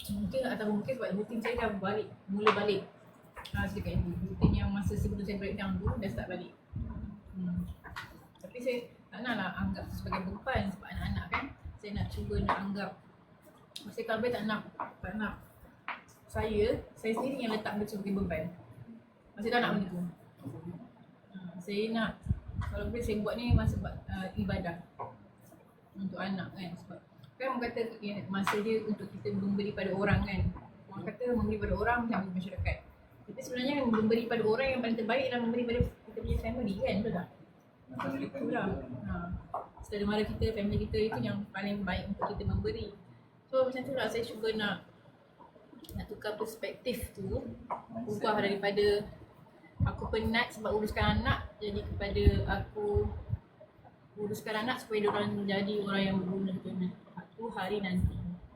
mungkin atau mungkin sebab rutin saya dah mula balik sedikit ini. Rutin yang masa sebelum saya breakdown tu dah start balik. Tapi saya tak nak lah anggap sebagai beban sebab anak-anak kan. Saya nak cuba nak anggap, saya kalau boleh tak nak saya sendiri yang letak benda sebagai beban. Saya tak nak benda tu. Saya nak, kalau boleh saya buat ni masa ibadah untuk anak kan. Sebab kan orang kata masa dia untuk kita memberi pada orang kan. Orang kata memberi pada orang macam masyarakat. Tapi sebenarnya memberi pada orang yang paling terbaik adalah memberi pada kita punya family kan, betul tak? Itulah. Saudara mara kita, family kita itu yang paling baik untuk kita memberi. So macam tu lah saya cuba nak tukar perspektif tu. Ubah daripada aku penat sebab uruskan anak, jadi kepada aku uruskan anak supaya diorang menjadi orang yang berguna untuk aku hari nanti.